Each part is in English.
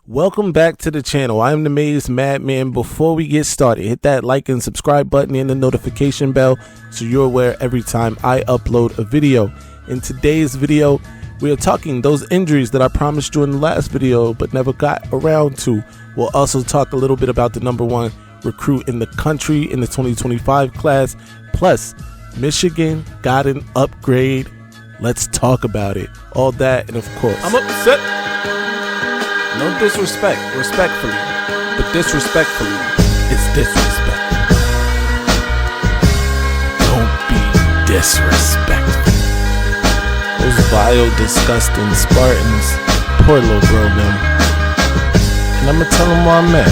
Welcome back to the channel. I am the Maze Madman. Before we get started, hit that like and subscribe button and the notification bell so you're aware every time I upload a video. In today's video, we are talking those injuries that I promised you in the last video but never got around to. We'll also talk a little bit about the #1 recruit in the country in the 2025 class. Plus, Michigan got an upgrade. Let's talk about it. All that and of course, I'm upset. No disrespect, respectfully, but disrespectfully is disrespect. Don't be disrespectful. Those vile, disgusting Spartans, poor little bro them. And I'ma tell them why I'm mad.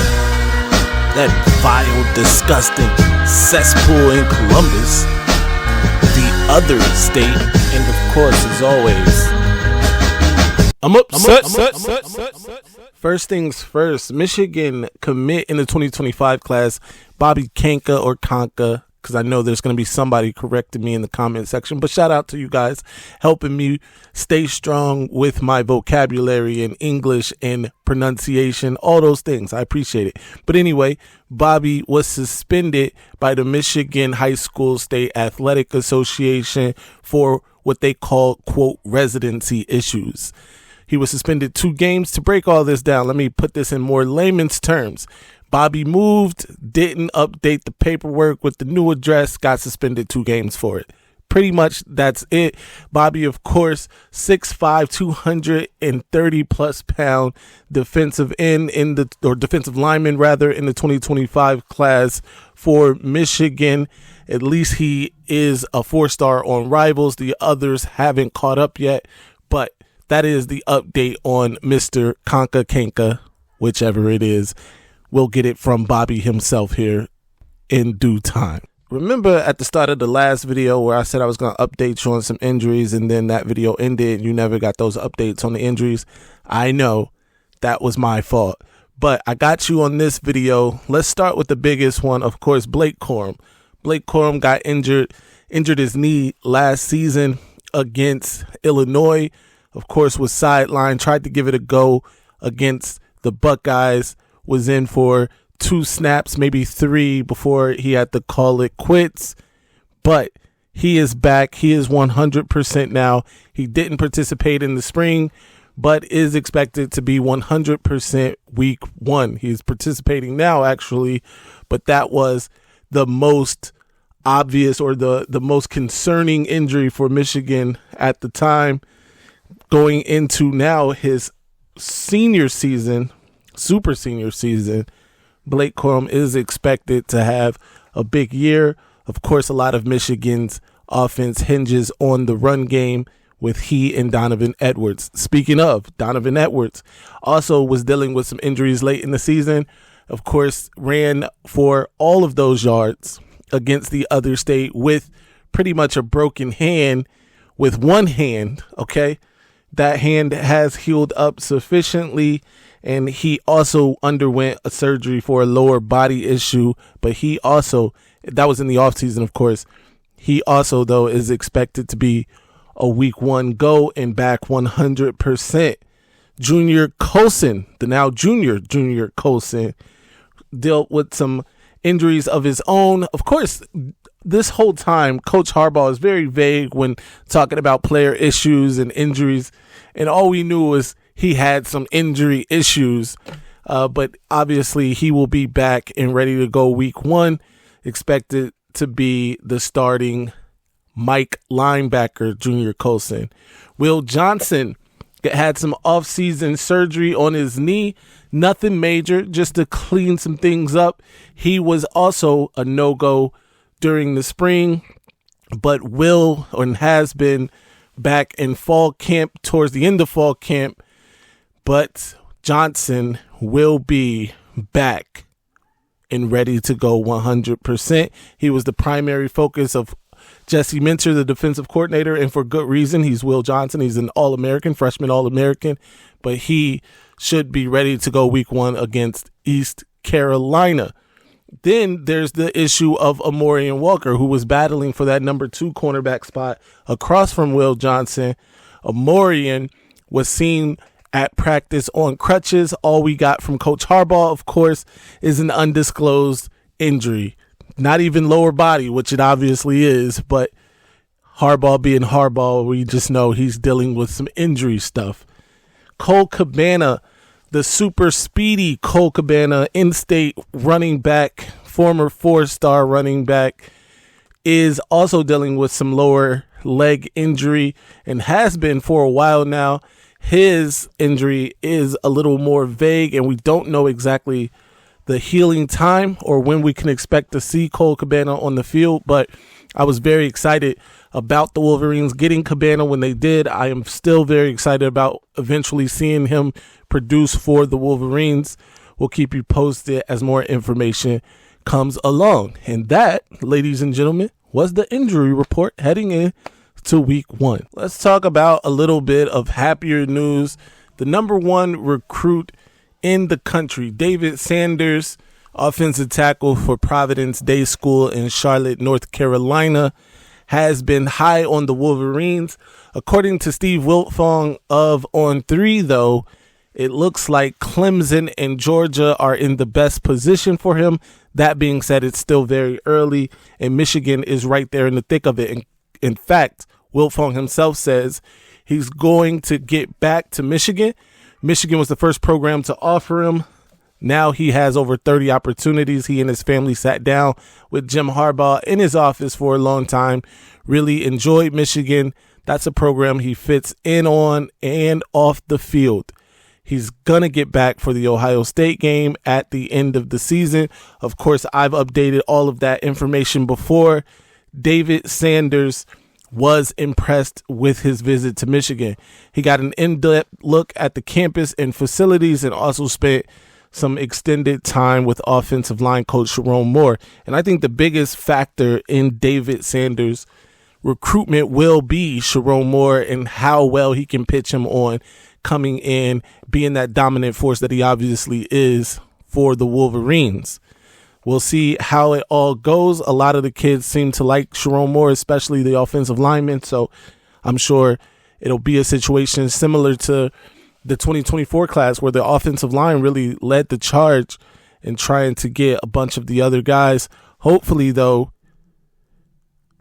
That vile, disgusting cesspool in Columbus, the other state, and of course, as always, I'm upset. First things first, Michigan commit in the 2025 class, Bobby Kanka or Kanka, because I know there's going to be somebody correcting me in the comment section. But shout out to you guys helping me stay strong with my vocabulary and English and pronunciation, all those things. I appreciate it. But anyway, Bobby was suspended by the Michigan High School State Athletic Association for what they call, quote, residency issues. He was suspended 2 games. To break all this down, let me put this in more layman's terms. Bobby moved, didn't update the paperwork with the new address, got suspended 2 games for it. Pretty much that's it. Bobby, of course, 6'5", 230 plus pound defensive end defensive lineman rather in the 2025 class for Michigan. At least he is a 4-star on Rivals. The others haven't caught up yet, but that is the update on Mr. Kanka, whichever it is. We'll get it from Bobby himself here in due time. Remember at the start of the last video where I said I was going to update you on some injuries and then that video ended and you never got those updates on the injuries? I know that was my fault, but I got you on this video. Let's start with the biggest one, of course, Blake Corum. Blake Corum got injured his knee last season against Illinois. Of course, was sidelined, tried to give it a go against the Buckeyes, was in for 2 snaps, maybe 3 before he had to call it quits. But he is back. He is 100% now. He didn't participate in the spring, but is expected to be 100% week 1. He's participating now, actually, but that was the most obvious or the most concerning injury for Michigan at the time. Going into now his senior season, super senior season, Blake Corum is expected to have a big year. Of course, a lot of Michigan's offense hinges on the run game with he and Donovan Edwards. Speaking of, Donovan Edwards also was dealing with some injuries late in the season. Of course, ran for all of those yards against the other state with pretty much a broken hand with one hand, okay? That hand has healed up sufficiently, and he also underwent a surgery for a lower body issue, but he also, that was in the offseason, of course. He also, though, is expected to be a week 1 go and back 100%. Junior Colson, the now junior Colson, dealt with some injuries of his own. Of course, this whole time, Coach Harbaugh is very vague when talking about player issues and injuries. And all we knew was he had some injury issues. But obviously, he will be back and ready to go week 1. Expected to be the starting Mike linebacker, Junior Colson. Will Johnson had some off-season surgery on his knee. Nothing major, just to clean some things up. He was also a no-go during the spring, but will and has been back in fall camp towards the end of fall camp. But Johnson will be back and ready to go 100%. He was the primary focus of Jesse Minter, the defensive coordinator, and for good reason. He's Will Johnson. He's an All-American, freshman All-American, but he should be ready to go week 1 against East Carolina. Then there's the issue of Amari and Walker, who was battling for that #2 cornerback spot across from Will Johnson. Amari was seen at practice on crutches. All we got from Coach Harbaugh, of course, is an undisclosed injury. Not even lower body, which it obviously is, but Harbaugh being Harbaugh, we just know he's dealing with some injury stuff. Cole Cabana, the super speedy Cole Cabana, in-state running back, former 4-star running back, is also dealing with some lower leg injury and has been for a while now. His injury is a little more vague, and we don't know exactly the healing time or when we can expect to see Cole Cabana on the field, but I was very excited about the Wolverines getting Cabana when they did. I am still very excited about eventually seeing him produce for the Wolverines. We'll keep you posted as more information comes along. And that, ladies and gentlemen, was the injury report heading in to week 1. Let's talk about a little bit of happier news. The number 1 recruit in the country, David Sanders, offensive tackle for Providence Day School in Charlotte, North Carolina, has been high on the Wolverines. According to Steve Wiltfong of On3, though, it looks like Clemson and Georgia are in the best position for him. That being said, it's still very early, and Michigan is right there in the thick of it. And in fact, Wiltfong himself says he's going to get back to Michigan. Michigan was the first program to offer him. Now he has over 30 opportunities. He and his family sat down with Jim Harbaugh in his office for a long time. Really enjoyed Michigan. That's a program he fits in on and off the field. He's going to get back for the Ohio State game at the end of the season. Of course, I've updated all of that information before. David Sanders was impressed with his visit to Michigan. He got an in-depth look at the campus and facilities and also spent some extended time with offensive line coach Sharon Moore. And I think the biggest factor in David Sanders' recruitment will be Sharon Moore and how well he can pitch him on coming in, being that dominant force that he obviously is for the Wolverines. We'll see how it all goes. A lot of the kids seem to like Sharon Moore, especially the offensive linemen. So I'm sure it'll be a situation similar to the 2024 class where the offensive line really led the charge in trying to get a bunch of the other guys. Hopefully, though,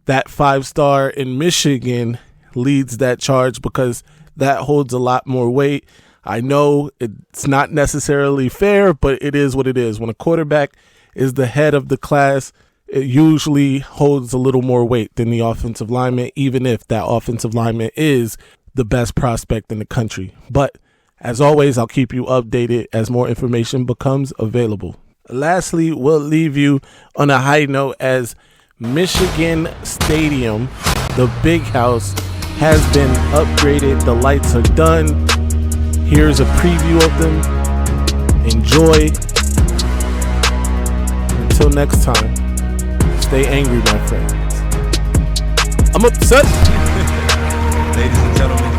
that 5-star in Michigan leads that charge because that holds a lot more weight. I know it's not necessarily fair, but it is what it is. When a quarterback is the head of the class, it usually holds a little more weight than the offensive lineman, even if that offensive lineman is the best prospect in the country. But as always, I'll keep you updated as more information becomes available. Lastly, we'll leave you on a high note as Michigan Stadium, the big house, has been upgraded. The lights are done. Here's a preview of them. Enjoy. Until next time, stay angry, my friends. I'm upset. Ladies and gentlemen,